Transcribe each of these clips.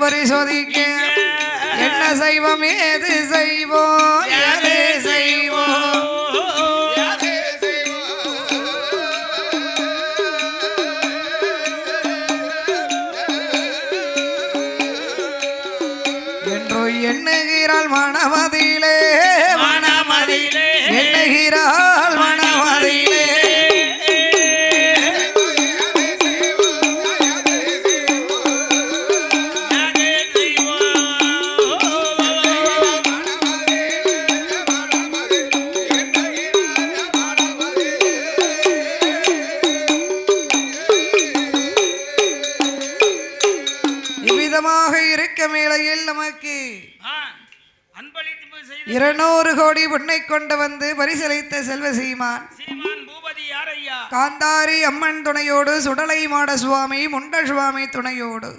பரிசோதிக்க என்ன செய்வோம் ஏது செய்வோம் ஏது செய்வோம் என்றோ எண்ணுகிறாள் மனமதியிலே மனமதியிலே எண்ணுகிறாள் மனமதியிலே இருக்க மேலையில் நமக்கு 200 கோடி பொன்னை கொண்டு வந்து பரிசளித்த செல்வ சீமான் காந்தாரி அம்மன் துணையோடு சுடலை மாட சுவாமி முண்ட சுவாமி துணையோடு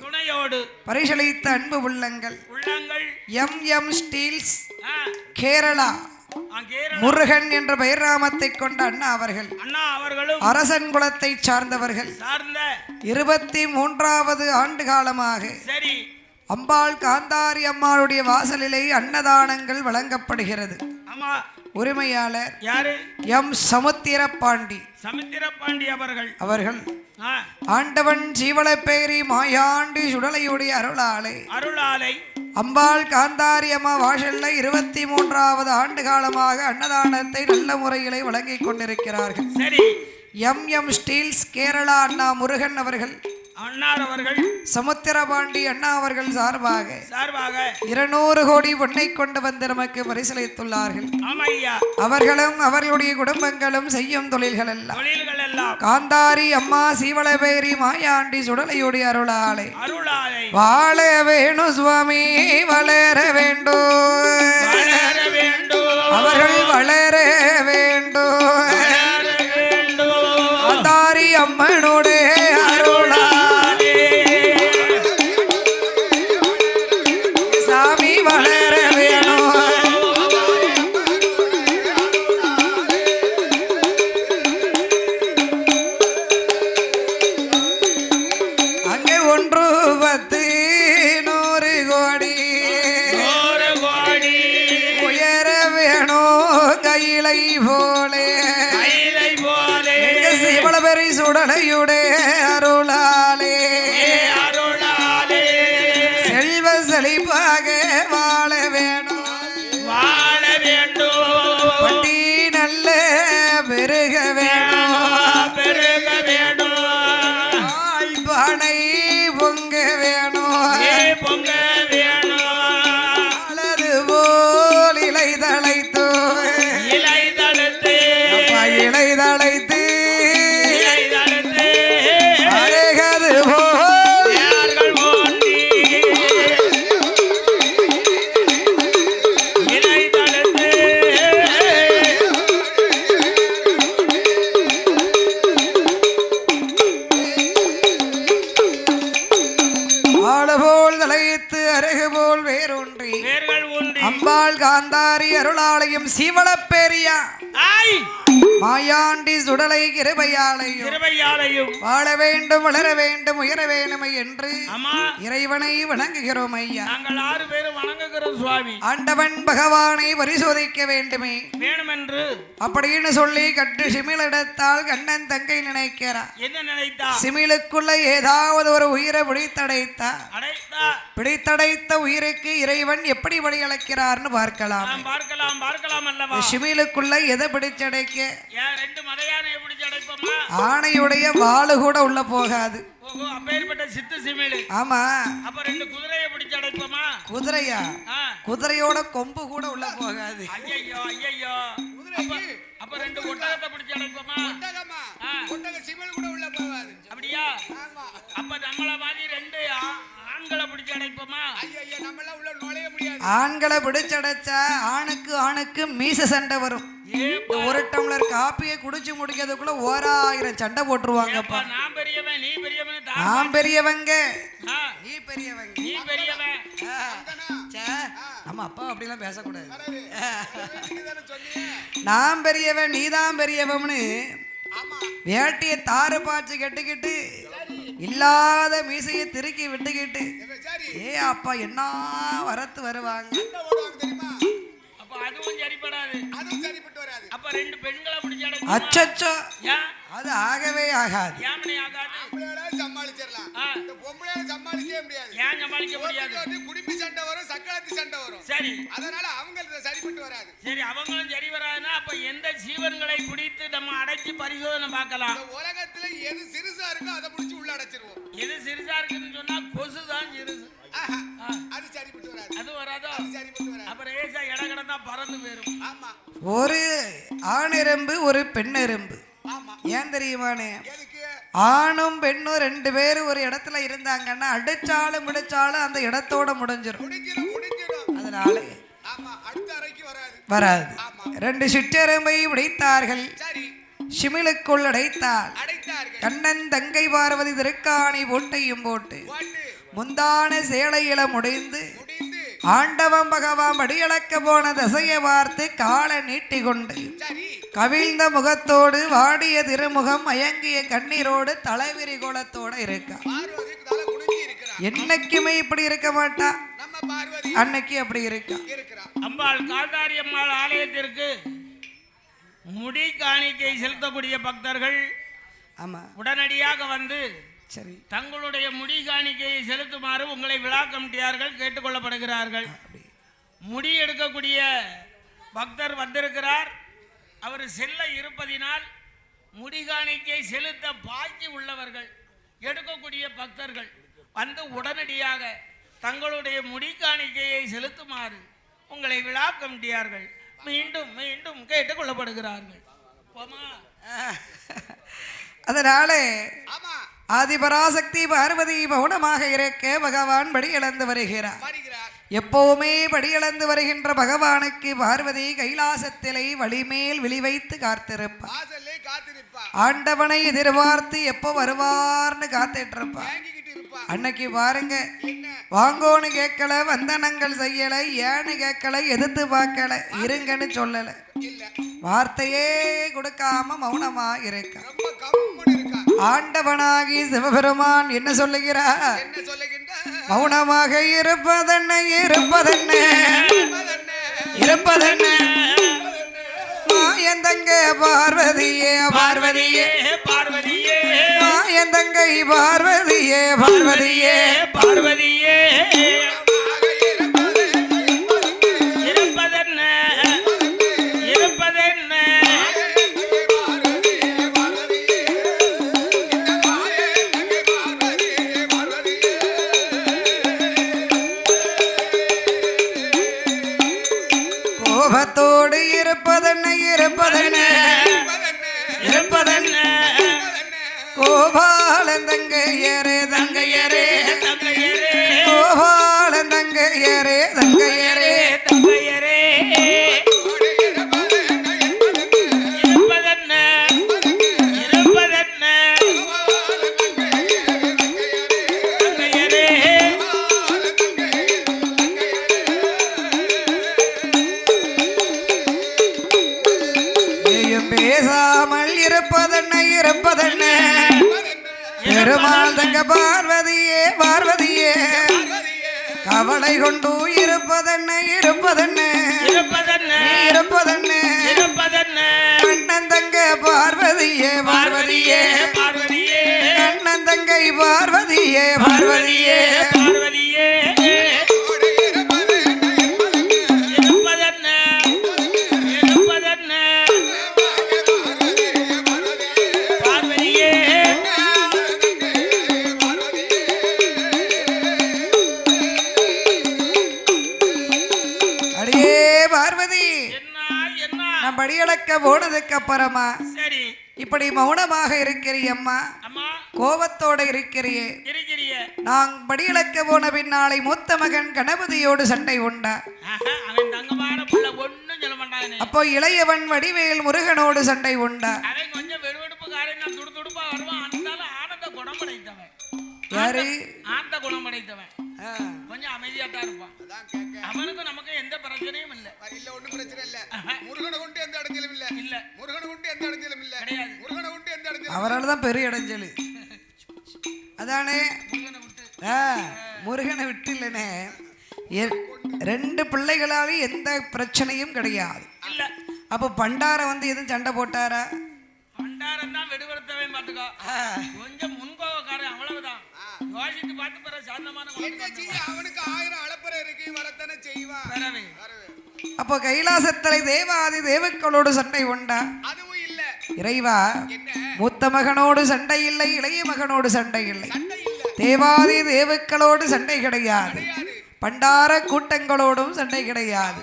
பரிசளித்த அன்பு உள்ளங்கள் எம் ஸ்டீல்ஸ் கேரளா முருகன் என்ற பெயர் நாமத்தை கொண்ட அண்ணா அவர்கள் அரசன் குலத்தை சார்ந்தவர்கள் 23வது ஆண்டு காலமாக அம்பாள் காந்தாரி அம்மாளுடைய வாசலிலே அன்னதானங்கள் வழங்கப்படுகிறது. உரிமையாளர் எம் சமுத்திரபாண்டி அவர்கள் ஆண்டவன் ஜீவளப்பேரி மாயாண்டி சுடலையுடைய அருளாலை அம்பாள் காந்தாரி அம்மா வாசல்ல 23வது ஆண்டு காலமாக அன்னதானத்தை நல்ல முறையிலே வழங்கிக் கொண்டிருக்கிறார்கள். எம் ஸ்டீல்ஸ் கேரளா அண்ணா முருகன் அவர்கள் சமுத்திரபாண்டி அண்ணா அவர்கள் சார்பாக 200 கோடி பொன்னை கொண்டு வந்து நமக்கு பரிசளித்துள்ளார்கள். அவர்களும் அவர்களுடைய குடும்பங்களும் செய்யும் தொழில்கள் எல்லாம் காந்தாரி அம்மா சீவளபேரி மாயாண்டி சுடலையுடைய அருளாலை வாழ வேணும் சுவாமி வளர வேண்டும் அவர்கள் வளர வேண்டும் காந்தாரி அம்மனுடைய சுடலையுடைய அருளாலே செல்வ செழிப்பாக வாழ வேணும் வட்டி நல்ல பெருக வேணும் பானை பொங்க வேணும் அலது போல் இலைதழைத்து அம்பாள் காந்தாரி அருளாலயம் சீவளப்பேரியா மாயாண்டி சுடலை கிருபையாலையும் வாழ வேண்டும் வளர வேண்டும் உயர வேண்டும் என்று இறைவனை வணங்குகிறோம் ஐயா. நாங்கள் 6 பேரும் வணங்குகிறோம் சுவாமி. ஆண்டவன் பகவானை பரிசோதிக்க வேண்டுமே என்று அப்படின்னு சொல்லி கட்டு சிமிழ் எடுத்தால் கண்ணன் தங்கை நினைக்கிறார். என்ன நினைத்தா? சிமிழுக்குள்ள ஏதாவது ஒரு உயிரை பிடித்தடைத்த உயிருக்கு இறைவன் எப்படி வழி அழைக்கிறார்னு பார்க்கலாம். சிமிழுக்குள்ள எதை பிடிச்சடைக்க ஆணையுடைய வாளு கூட உள்ள போகாது. ஆமா. குதிரையா? குதிரையோட கொம்பு கூட உள்ள போகாது. அப்ப 2 ஒட்டகத்தை பிடிச்சு அடைப்போமா? சிமிழ் கூட உள்ள போகாது. அப்படியா? அப்ப நம்மள மாதிரி 2 ஆண்களை பிடிச்சு அடைப்போமா? ஆண்களை பிடிச்சடைச்சா ஆணுக்கு மீச சண்டை வரும். ஒரு டம்ளர் காப்பியை குடிச்சு முடிக்கிறதுக்குள்ள 1000 சண்டை போட்டுருவாங்கப்பா. நான் பெரியவன் நீ பெரியவன், நான் பெரியவங்க நீ பெரியவங்க, நீ பெரியவன். நம்ம அப்பா அப்படிலாம் பேசக்கூடாது. நான் பெரியவன் நீதான் பெரியவன்னு வேட்டியை தாறு பாய்ச்சி கட்டிக்கிட்டு இல்லாத மீசையை திருக்கி விட்டுக்கிட்டு ஏ அப்பா என்ன வரத்து வருவாங்க. அப்ப அதுவும் சரிப்படாது, அதுவும் சரிப்பட்டு வராது. அப்ப ரெண்டு பெண்களை பிடிச்சாட அச்சச்சோ அது ஆகவே ஆகாது. ஏமனே ஆகாது. ஆம்பளையால சமாளிச்சிரலாம், இந்த பொம்பளையால சமாளிக்கவே முடியாது. ஏன் சமாளிக்க முடியாது? குடிப்பி சண்டை வரும், சக்கராத்தி சண்டை வரும். சரி, அதனால அவங்களுக்கு சரிப்பட்டு வராது. சரி, அவங்களும் சரி வராதுன்னா அப்ப எந்த ஜீவன்களை பிடித்து நம்ம அடைச்சி பரிசோதனை பார்க்கலாம்? இந்த உலகத்துல எது சிறுசா இருக்கோ அதை பிடிச்சி உள்ள அடைச்சிருவோம். எது சிறுசா இருக்குன்னு சொன்னா கொசு தான் சிறுசு. அது சரிப்பட்டு வராது, அது வராதோ? அது சரிப்பட்டு வராது. அப்புறம் ஏசா இட கடந்தா பறந்து போயிரும். ஆமா, ஒரு ஆண் எறும்பு ஒரு பெண் எறும்பு. ஏன் தெரியுமானே? ஆணும் பெண்ணும் ரெண்டு பேரும் ஒரு இடத்துல இருந்தாங்கன்னா அடிச்சாலும் முடிச்சாலும் அந்த இடத்தோட முடிஞ்சிடும். அதனால வராது. ரெண்டு சிற்றெரும்பை உடைத்தார்கள், சிமிழுக்குள் அடைத்தாள். கண்ணன் தங்கை பார்வதி திருக்காணி போட்டையும் போட்டு முந்தான சேலையில முடிந்து ஆண்டவம் பகவான் அடியளக்க போன தசையை பார்த்து காலை நீட்டி கொண்டு கவிழ்ந்த முகத்தோடு வாடிய திருமுகம் மயங்கிய கண்ணீரோடு தலைவிரி கோலத்தோட இருக்கா. என்னைக்குமே இப்படி இருக்க மாட்டா, அன்னைக்கு அப்படி இருக்கா. அம்பாள் காந்தாரி அம்மாள் ஆலயத்திற்கு முடி காணிக்கை செலுத்தக்கூடிய பக்தர்கள் உடனடியாக வந்து சரி தங்களுடைய முடி காணிக்கையை செலுத்துமாறு உங்களை விழா கமிட்டியார்கள் கேட்டுக்கொள்ளப்படுகிறார்கள். முடி எடுக்கக்கூடிய பக்தர் வந்திருக்கிறார், அவர் செல்ல இருப்பதினால் முடி காணிக்கை செலுத்த பாக்கி உள்ளவர்கள் எடுக்கக்கூடிய பக்தர்கள் வந்து உடனடியாக தங்களுடைய முடி காணிக்கையை செலுத்துமாறு உங்களை விழா கமிட்டியார்கள் மீண்டும் மீண்டும் கேட்டுக்கொள்ளப்படுகிறார்கள். அதனால ஆதிபராசக்தி பார்வதி மௌனமாக இருக்க பகவான் படி இழந்து வருகிறார். எப்பவுமே படி இழந்து வருகின்ற பகவானுக்கு பார்வதி கைலாசத்திலே வழிமேல் விழிவைத்து காத்திருப்பார். ஆண்டவனை எதிர்பார்த்து எப்போ வருவார்னு காத்துட்டு இருப்பார். அன்னைக்கு பாருங்க, வாங்கோன்னு கேட்கல, வந்தனங்கள் செய்யல, ஏன்னு கேட்கல, எதிர்த்து பார்க்கல, இருங்கன்னு சொல்லல, வார்த்தையே கொடுக்காம மௌனமா இருக்க ஆண்டவனாகி சிவபெருமான் என்ன சொல்லுகிறார்? மௌனமாக இருப்பதென்ன இருப்பதென்ன இருப்பதென்ன மாயந்தங்க பார்வதியே பார்வதியே பார்வதியே மாயந்தங்கை பார்வதியே பார்வதியே பார்வதியே கோபத்தோடு இருப்பதென்ன இருப்பதென்ன இருப்பதென்ன கோபாலன் தங்கையரே தங்கையரே கோபாலன் தங்கையரே தங்கையரே தங்கையரே இருப்பதென்ன இருப்பதென்ன தங்கையரே பேசாமல் இருப்பதென்ன இருப்பதென்ன பெருமாள் தங்க பார்வதியே பார்வதியே கவலை கொண்டு இருப்பதென்ன இருப்பதென்ன இருப்பதென்ன இருப்பதென்ன கண்ணன் தங்க பார்வதியே பார்வதியே பார்வதியே கண்ணன் தங்கை பார்வதியே பார்வதியே பார்வதியே படியளக்க போனதுக்கு அப்புறமா சரி இப்படி மௌனமாக இருக்கிறியம்மா, கோபத்தோட இருக்கிறியே, நான் படியளக்க போன பின்னாலே மூத்த மகன் கணபதியோடு சண்டை உண்டா? அப்போ இளையவன் வடிவேல் முருகனோடு சண்டை உண்டா? யாரு? ஆந்த குணம் படைத்தவன், கொஞ்சம் அமைதியாட்டா இருப்பான். அவனுக்கு நமக்கு எந்த பிரச்சனையும் இல்ல. இல்ல ஒண்ணும் பிரச்சனை இல்ல. முருகனை கொண்டு எந்த அடைஞ்சலும் இல்ல. இல்ல முருகனை கொண்டு எந்த அடைஞ்சலும் இல்ல. கிடையாது. முருகனை கொண்டு எந்த அடைஞ்சலும். அவரால தான் பெரிய அடைஞ்சல். அதானே முருகனை விட்டு இல்லனே 2 பிள்ளைகளாலும் எந்த பிரச்சனையும் கிடையாது. அப்போ பண்டார வந்து எதுவும் சண்டை போட்டாரா? பண்டாரம் தான் வெடுவெடுத்தவே பாத்துக்கோ. கொஞ்சம் முன்கோவக்காரன் அவ்வளவுதான். யோசித்து பார்த்து பிற சாந்தமான அவனுக்கு 1000 அளப்பறை இருக்கு வரத்தனை செய்வான். அப்போ கைலாசத்தலை தேவாதி தேவக்களோடு சண்டை உண்டா? அதுவும் இல்ல. இறைவா, மூத்த மகனோடு சண்டை இல்லை, இளைய மகனோடு சண்டை இல்லை, தேவாதி தேவக்களோடு சண்டை கிடையாது, பண்டார கூட்டங்களோடும் சண்டை கிடையாது.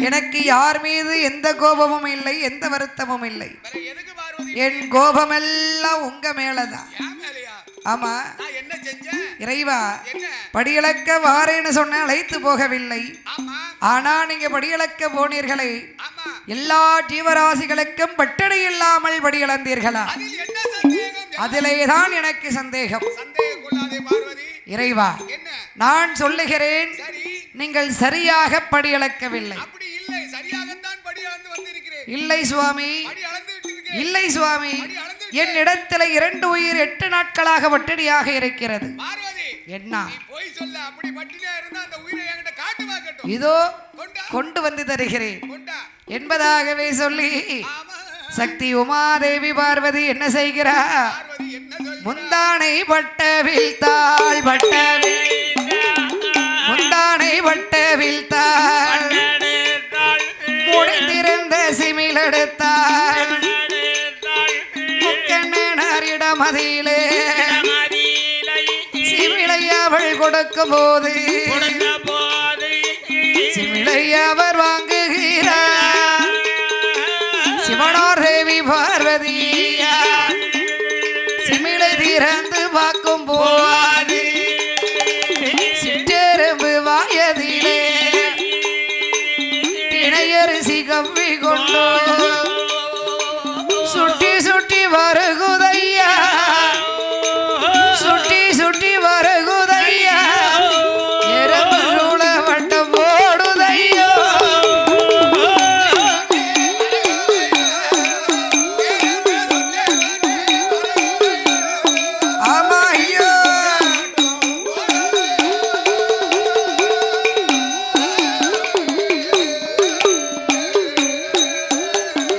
எனக்கு யார் மீது எந்த கோபமும் இல்லை, எந்த வருத்தமும் இல்லை. என் கோபமெல்லாம் உங்க மேலதான். ஆமா, இறைவா, படியளக்க வாரேன்னு சொன்ன அழைத்து போகவில்லை. ஆனா நீங்க படியளக்க போனீர்களே, எல்லா ஜீவராசிகளுக்கும் பட்டடை இல்லாமல் படியளந்தீர்களா? அதிலேதான் எனக்கு சந்தேகம். இறைவா, நான் சொல்லுகிறேன், நீங்கள் சரியாக படியளக்கவில்லை. இல்லை சுவாமி, இல்லை சுவாமி, என் இடத்துல 2 உயிர் 8 நாட்களாக பட்டினியாக இருக்கிறது. என்ன இதோ கொண்டு வந்து தருகிறேன் என்பதாகவே சொல்லி சக்தி உமாதேவி பார்வதி என்ன செய்கிறார்? முந்தானை பட்டவில் தாள், முந்தானை பட்டவில் தாள், முடிந்திருந்த சிமிழ் எடுத்தாள், மதியிலே சிமிழை அவள் கொடுக்கும் போது சிமிழை அவர் வாங்குகிறார். சிவனார் தேவி பார்வதி சிமிழை திறந்து பார்க்கும் போது சிற்றெரும்பு வாயதிலே திணையரிசி கவ்வி கொண்டோ சுட்டி சுட்டி வருகுதையா, சுட்டி சுட்டி வருகுதையா, எறும்பு சூழ வட்டம் போடுதையோ. ஆமா ஐயோ,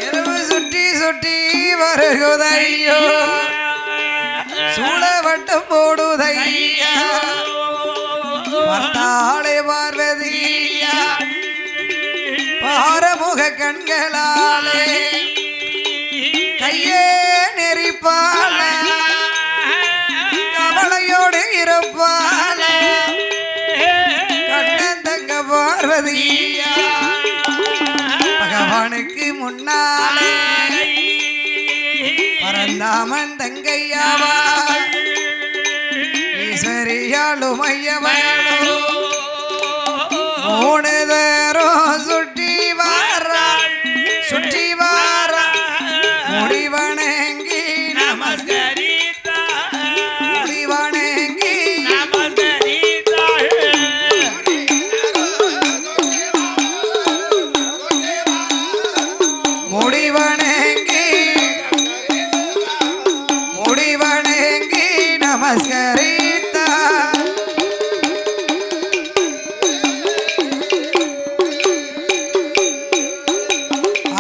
எறும்பு சுட்டி சுட்டி வருகுதையோ, சூழவட்டம் போடுதையா, பார்த்தாளே பார்வதியா பாரமுக கண்களாலே கையே நெறிப்பால, கவலையோடு இருப்பால, கண்ணந்தங்க பார்வதியா பகவானுக்கு முன்னாலே பரந்தாமன் தங்கையாவா ஈஸ்வரியாளும் ஐயவளோ 3 தரம் சுற்றி வாரா, சுற்றி வாரா, முடிவணங்கி நமஸ்கரித்தா, முடிவணங்கி நமஸ்கரித்தா, முடிவணங்கி முடிவணங்கி நமஸ்கரித்தா.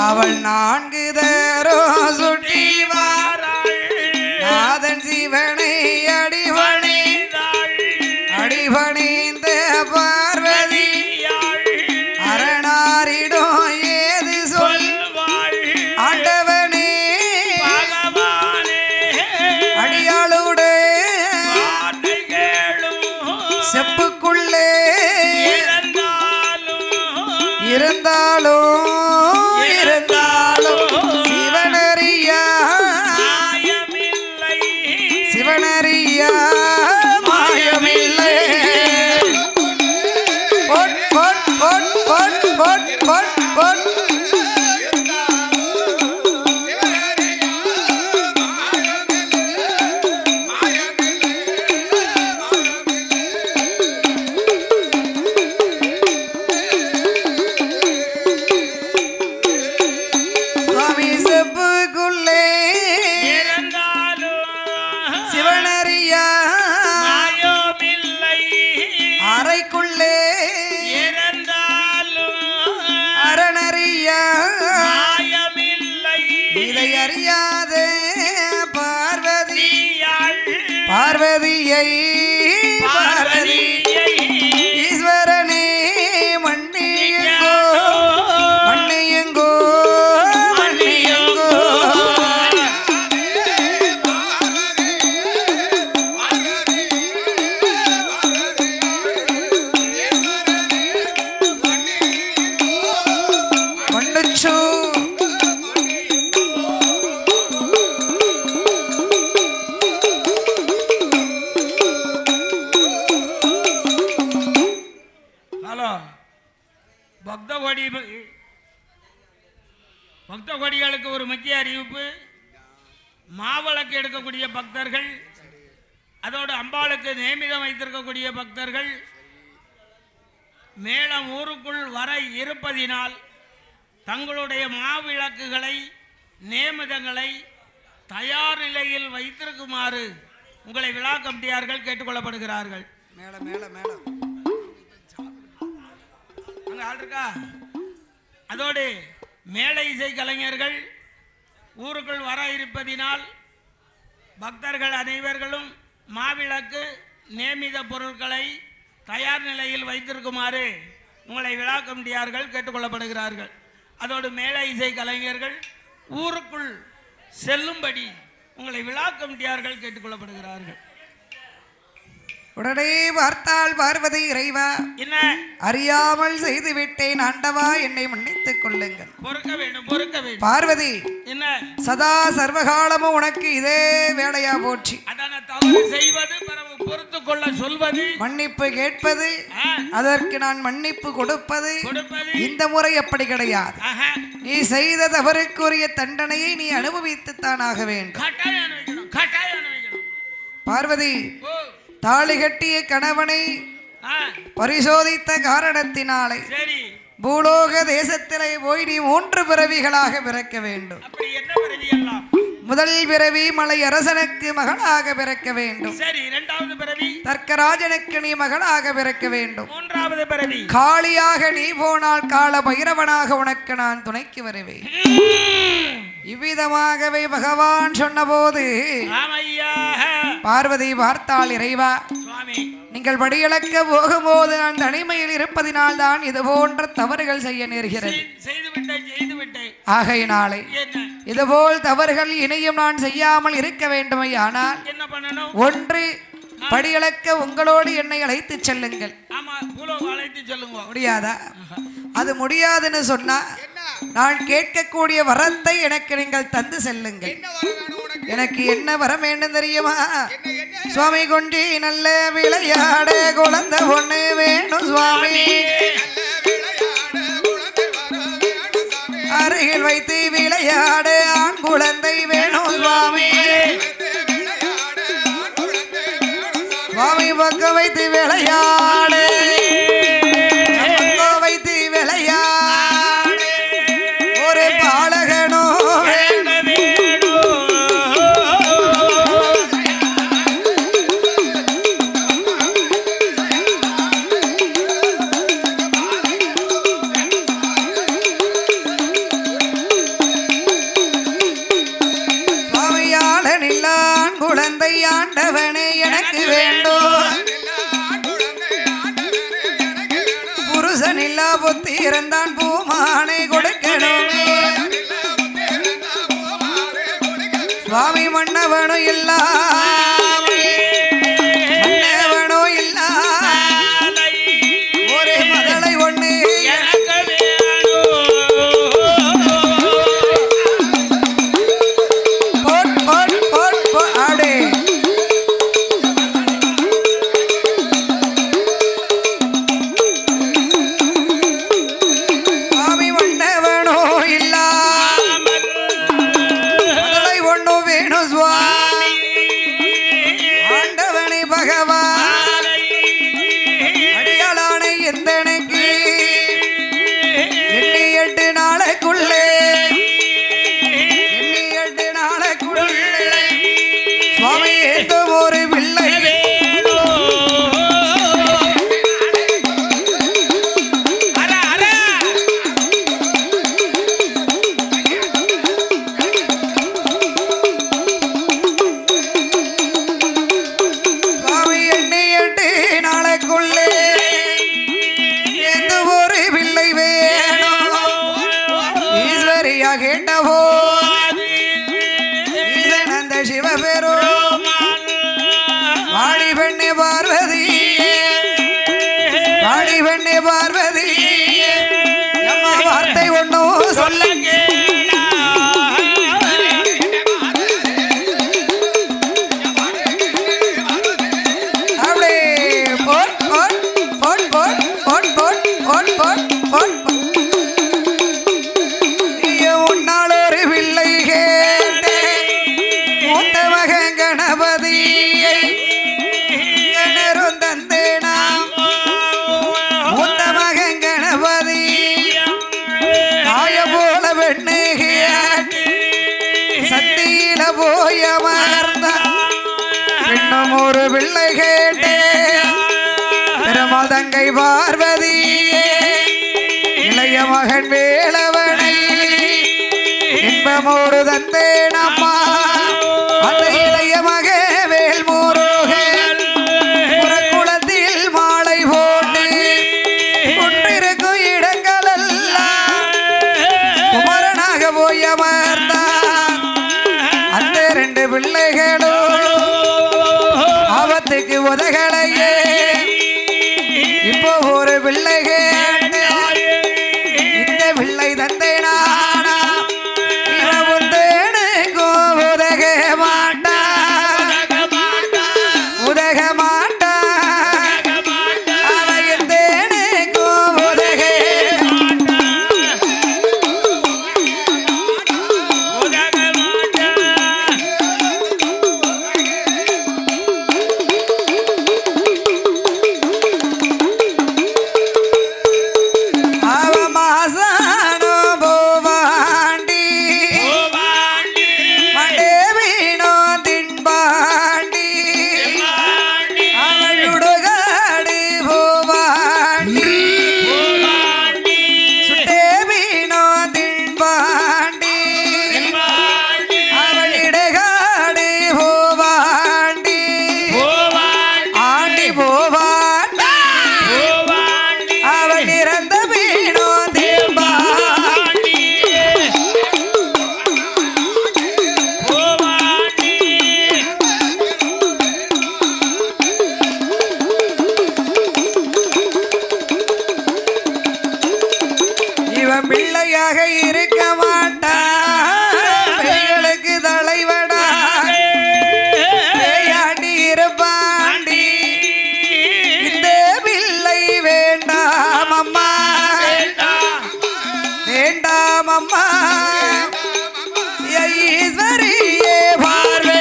அவள் 4 தரம் சுற்றி வாராள், நாதன் சிவனை அடிபணிந்த பார்வதி அரணாரிடம் ஏது சொல்வாள், ஆண்டவனே அடியாளுடைய செப்புக்குள்ளே இருந்தாலும் சிவனறியா, சிவனறியா மாயமில்லை. பொன் பொன் பொன் பொன் பொன் பொன் பொன் பக்த கோடிகளுக்கு ஒரு முக்கிய அறிவிப்பு. மாவிளக்கு எடுக்கக்கூடிய பக்தர்கள், அதோடு அம்பாளுக்கு நியமிதம் வைத்திருக்கக்கூடிய பக்தர்கள் மேலும் ஊருக்குள் வர இருப்பதினால் தங்களுடைய மாவிளக்குகளை நியமிதங்களை தயார் நிலையில் வைத்திருக்குமாறு உங்களை விழா கமிட்டியார்கள் கேட்டுக்கொள்ளப்படுகிறார்கள். மேடம் மேடம் மேடம் அங்க ஆள் இருக்கா? அதோடு மேலை இசை கலைஞர்கள் ஊருக்குள் வர இருப்பதினால் பக்தர்கள் அனைவர்களும் மாவிளக்கு நியமித பொருட்களை தயார் நிலையில் வைத்திருக்குமாறு உங்களை விழா கமிட்டியார்கள் கேட்டுக்கொள்ளப்படுகிறார்கள். அதோடு மேலை இசை கலைஞர்கள் ஊருக்குள் செல்லும்படி உங்களை விழா கமிட்டியார்கள் கேட்டுக்கொள்ளப்படுகிறார்கள். உடனே பார்த்தால் பார்வதி, இறைவா, என்ன அறியாமல் செய்து விட்டேன், ஆண்டவா என்னை மன்னித்துக் கொள்ளுங்கள். பொறுக்க வேண்டும், பொறுக்க வேண்டும். பார்வதி, என்ன சதா சர்வகாலமும் உனக்கு இதே வேலையா போச்சு. அதான தவறு செய்வது, பிறகு பொறுத்து கொள்ள சொல்வது, மன்னிப்பு கேட்பது, அதற்கு நான் மன்னிப்பு கொடுப்பது, இந்த முறை அப்படி கிடையாது. நீ செய்த தவறுக்குரிய தண்டனையை நீ அனுபவித்துத்தான் ஆக வேண்டும். பார்வதி, தாலி கட்டிய கணவனை பரிசோதித்த காரணத்தினாலே பூலோக தேசத்திலே போய் நீ 3 பிறவிகளாக பிறக்க வேண்டும். முதல் பிறவி மலை அரசனுக்கு மகளாக பிறக்க வேண்டும். தர்க்கராஜனுக்கு நீ மகளாக பிறக்க வேண்டும். காளியாக நீ போனால் கால பைரவனாக உனக்கு நான் துணைக்கு வருவேன். இவ்விதமாகவே பகவான் சொன்னபோது பார்வதி பார்த்தாள், இறைவா, நீங்கள் படியிழக்க போகும்போது நான் தனிமையில் இருப்பதினால் தான் இது போன்ற தவறுகள் செய்ய நேர்கிறது. ஆகையினாலே இதுபோல் தவறுகள் இனியும் நான் செய்யாமல் இருக்க வேண்டுமே. ஆனால் ஒன்று, படியிழக்க உங்களோடு என்னை அழைத்து செல்லுங்கள். முடியாதா? அது முடியாதுன்னு சொன்னா நான் கேட்கக்கூடிய வரத்தை எனக்கு நீங்கள் தந்து செல்லுங்கள். எனக்கு என்ன வரம் வேண்டும் தெரியுமா? சுவாமி, கொண்டி நல்ல விளையாட குழந்தை ஒண்ணு வேணும் சுவாமி, அருகில் வைத்து விளையாட ஆண் குழந்தை வேணும் சுவாமி, சுவாமி பக்கம் வைத்து விளையாடு, வைத்து விளையாடு, ஒரு பாலகனோ குழந்தை ஆண்டவனே எனக்கு வேண்டும். புருஷன் இல்லா புத்தி இருந்தான் பூமானை கொடுக்கணுமே. சுவாமி, மன்னவனும் இல்லா மன்னவனும் இல்லா ஒரு மதலை ஒண்ணு கேட்டவோ அந்த சிவபெரு வாடி பெண்ணே பார்வதி, வாடி பெண்ணே பார்வதி, நம்ம வார்த்தை ஒன்னும் சொல்ல அப்படியே boat boat boat boat boat boat boat boat boat தினம் ஒரு பிள்ளை கேட்டே பெருமாள் தங்கை பார்வதி இளைய மகன் வேலவனை இன்பமோடு தந்தேன் அம்மா அந்த இளைய மக வேல் முருகன் குளத்தில் மாலை போட்டு கொண்டிருக்கும் இடங்களெல்லாம் குமரனாக போய் அமர்ந்தான் அந்த ரெண்டு பிள்ளைகளும் ஆபத்துக்கு உதகலையே இப்போ ஒரு பிள்ளை கேட்டு இந்த பிள்ளை தந்தேனா பிள்ளையாக இருக்க மாட்டாங்களுக்கு தலைவடா பேயாண்டி இருப்பாண்டி இந்த பிள்ளை வேண்டாம் அம்மா வேண்டாம் அம்மா ஈஸ்வரியே பார்வே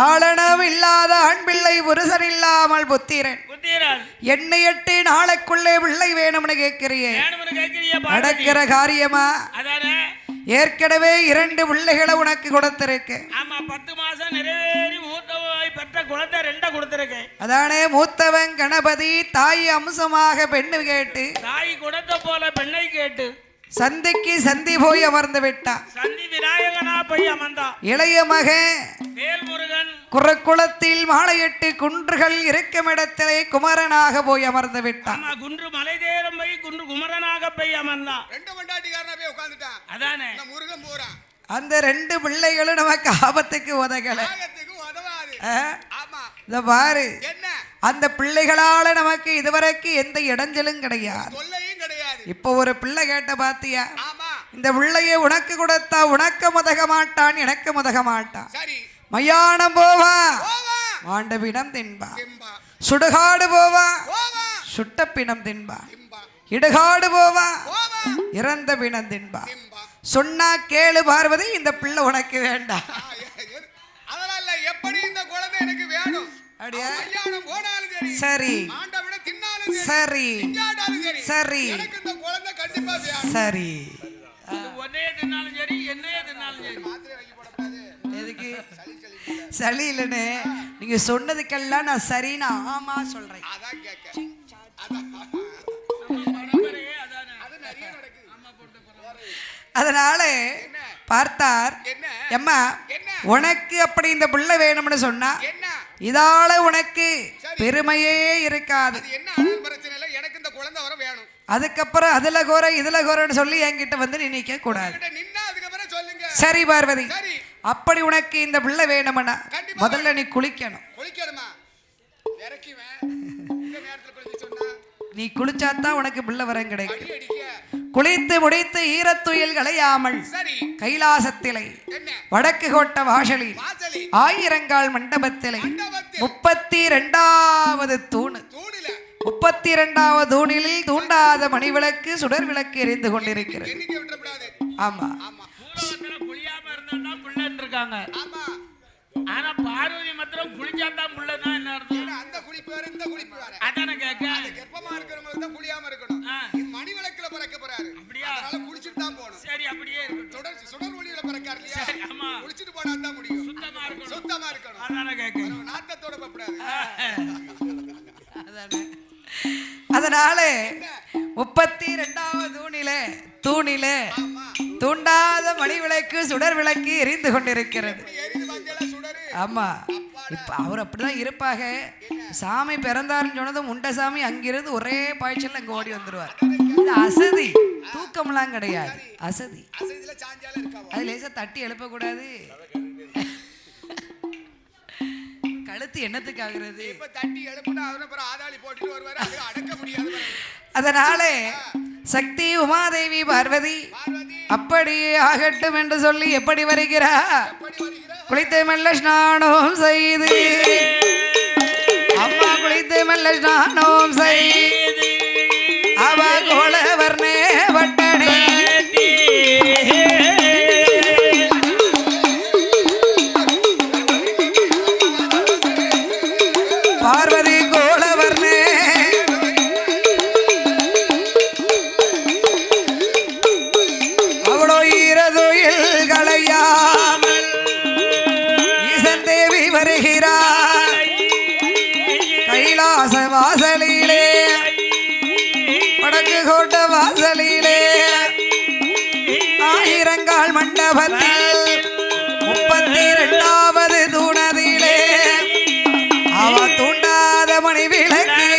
ஆளனம் இல்லாத ஆண் பிள்ளை புருஷன் இல்லாமல் புத்திரன் 8 நாளைக்குள்ளே பிள்ளை வேணும்னு கேட்கிறீங்க நடக்கிற காரியமா ஏற்கனவே 2 பிள்ளைகளை உனக்கு கொடுத்திருக்கு 10 மாசம் நிறைவேறி மூத்தவாய் பெற்ற குழந்தை 2 கொடுத்திருக்கு அதானே மூத்தவன் கணபதி தாய் அம்சமாக பெண்ணு கேட்டு தாய் குடத்தை போல பெண்ணை கேட்டு சந்திக்கு சந்தி போய் அமர்ந்து விட்டான் சந்தி விநாயகனா போய் அமர்ந்தான் இளைய மகன் வேல்முருகன் குரக்குளத்தில் மாலையிட்டு குன்றுகள் இருக்கும் இடத்திலே குமரனாக போய் அமர்ந்து விட்டான் குன்று மலை தேரம் போய் குன்று குமரனாக போய் அமர்ந்தான் 2 மண்டாட்டிக்காரனா போய் உட்கார்ந்துட்டான் அதானே முருகன் போறான் அந்த 2 பிள்ளைகளும் நமக்கு ஆபத்துக்கு உதகல இத பாரு அந்த பிள்ளைகளால நமக்கு இதுவரைக்கும் எந்த இடைஞ்சலும் கிடையாது இப்போ ஒரு பிள்ளை கேட்ட பாத்தியா இந்த பிள்ளைய உனக்கு கொடுத்தா உனக்கு முதக மாட்டான் எனக்கு முதக மாட்டான் மயானம் போவா மாண்டபினம் தின்பா சுடுகாடு போவா சுட்ட பிணம் தின்பா இடுகாடு போவா இறந்த பிணம் தின்பா சொன்னா கேளு பார்வதி இந்த பிள்ளை உனக்கு வேண்டாம் அதனால எப்படி இந்த குழந்தை எனக்கு வேணும் அப்படியே மயானம் போனாலும் சரி சரி மாண்டபினம் தின்னாலும் சரி சரி எனக்கு இந்த குழந்தை கண்டிப்பா வேணும் சரி ஒன்னே தின்னாலும் சரி என்னையே தின்னாலும் சரி மாத்திரை வாங்கி போடக்கூடாது எதுக்கு சளி இல்லைன்னு நீங்க சொன்னதுக்கெல்லாம் நான் சரின்னு ஆமா சொல்றேன் அதான் கேட்க அதனால பார்த்தார் அம்மா உனக்கு அப்படி இந்த பிள்ளை வேணும்னு சொன்னா இதால உனக்கு பெருமையே இருக்காது எனக்கு இந்த குழந்தை வர வேணும் அதுக்கப்புறம் அதுல கோர இதுல கோரன்னு சொல்லி என்கிட்ட வந்து நீ நிக்க கூடாது சரி பார்வதி அப்படி உனக்கு இந்த பிள்ளை வேணும்னா முதல்ல நீ குளிக்கணும் நீ குளிச்சாதான் உனக்கு பிள்ளை வரம் கிடைக்கும் குளித்து முடித்து ஈரத்துயில் களையாமல் கைலாசத்திலே வடக்கு கோட்ட வாசலில் 1000 மண்டபத்திலே 32வது தூணு 32வது தூணில் தூண்டாத மணிவிளக்கு சுடர் விளக்கு எரிந்து கொண்டிருக்கிறது. ஆமா ஆனா பார்வதி மாத்திரம் குளிச்சாதான் புள்ளதான் என்ன அர்த்தம்? அந்த குளிப்பு வேற இந்த குளிப்பு வேற. அதானே கேட்க. கர்ப்பமா இருக்கிறவங்க தான் குளியாம இருக்கணும். இது மணி விளக்குல பிறக்க போறாரு. அப்படியா? அதனால குளிச்சிட்டு தான் போணும். சரி அப்படியே இருக்கட்டும். சுடர் ஒளியில பிறக்கார் இல்லையா? சரி ஆமா. குளிச்சிட்டு போனா தான் முடியும். சுத்தமா இருக்கணும். சுத்தமா இருக்கணும். அதானே கேட்க. நாத்தத்தோட பப்படாது. அதானே. அதனால 32வது தூணிலே தூண்டாத மணி விளக்கு சுடர் விளக்கு எரிந்து கொண்டிருக்கிறது. ஆமா, இப்ப அவர் அப்படிதான் இருப்பாக. சாமி பிறந்தாருன்னு சொன்னதும் உண்ட சாமி அங்கிருந்து ஒரே பாய்ச்சல் அங்க ஓடி வந்துருவார். இது அசதி, தூக்கம்லாம் கிடையாது, அசதி. அது லேசா தட்டி எழுப்பக்கூடாது. கழுத்து என்னத்துக்கு ஆகுறது? அதனால சக்தி உமாதேவி பார்வதி அப்படியே ஆகட்டும் என்று சொல்லி எப்படி வருகிறார்? குளித்து மெல்ல ஸ்நானம் செய்து, அம்மா குளித்து மெல்ல ஸ்நானம் செய்து அவ கோலவர்ணே வட்டணி பார்வதி கோலவர்ணே அவளோ ஈரதுயில் களையாமல் ஈசன் தேவி வருகிறார். கைலாச வாசலிலே வடக்கு கோட்ட வாசலிலே ஆயிரங்கால் மண்டபத்தில் 32வது தூணதிலே அவ தூண்டாத மணி விளக்கு,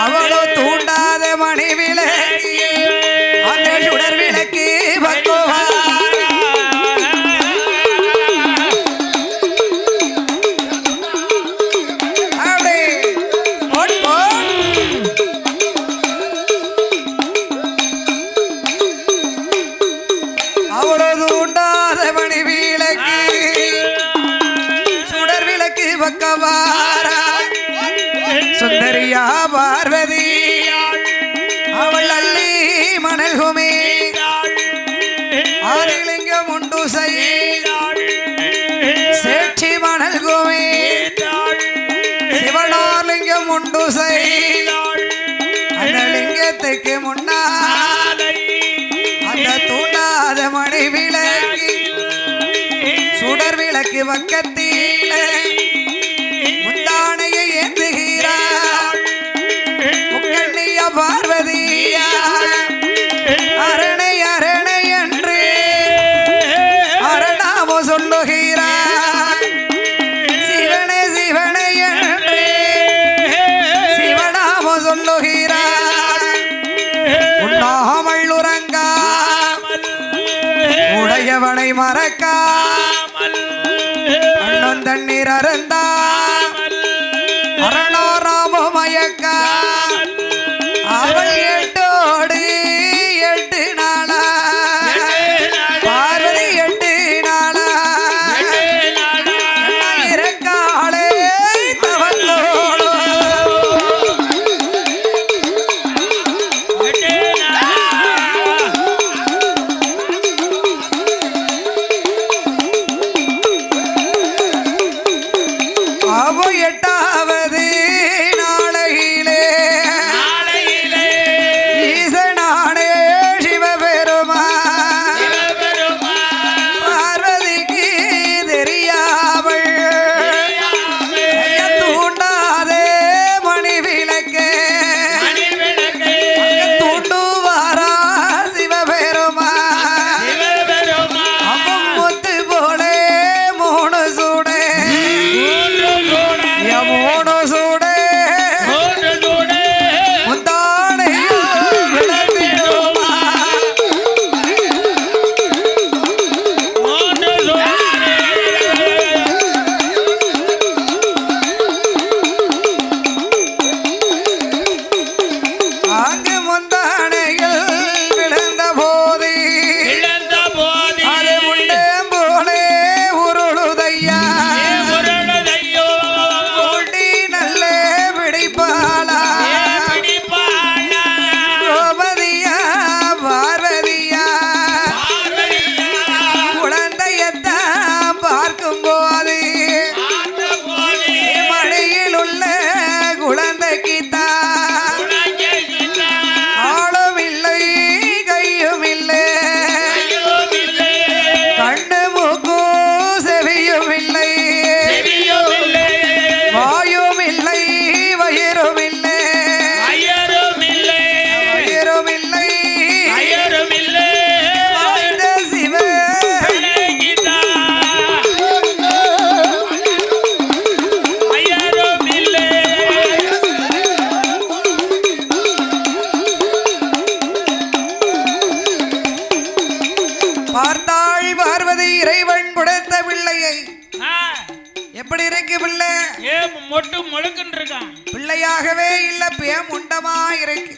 அவளோ தூண்டாத மணி விளக்கு, அந்த சுடர் விளக்கு பக்குவார். அவளோ தூண்டாத மணி விளக்கு சுடர் விளக்கு பக்கவாரா சுந்தரியா பார்வதி அவள் அள்ளி மணல்குமே ஆதிலிங்கம் உண்டு சேட்சி மணல்குமே சிவனாலிங்கம் உண்டு அந்த லிங்கத்துக்கு முன்னால் அந்த தூண்டாத மணி விளக்கு சுடர் விளக்கு பக்கத்திலே முந்தானையை ஏந்துகிறார் முக்கண்ணிய பார்வதியா அரணை அரணை என்று அரணாமோ சொல்லுகிறார். சிவனே சிவனை என்று சிவனாமோ சொல்லுகிறார். உண்ணாமல் உறங்கா உடையவனை மறக்காமல் அண்ணன் தண்ணீர் அருந்தா அரணாராமோ மயக்கா அவள் 8 நாளா பார்வதி 8 நாளா இறக்காளே தவல்லோடு படக்குன்னு இருக்கான் பிள்ளையாகவே இல்ல பேமுண்டமா இருக்கு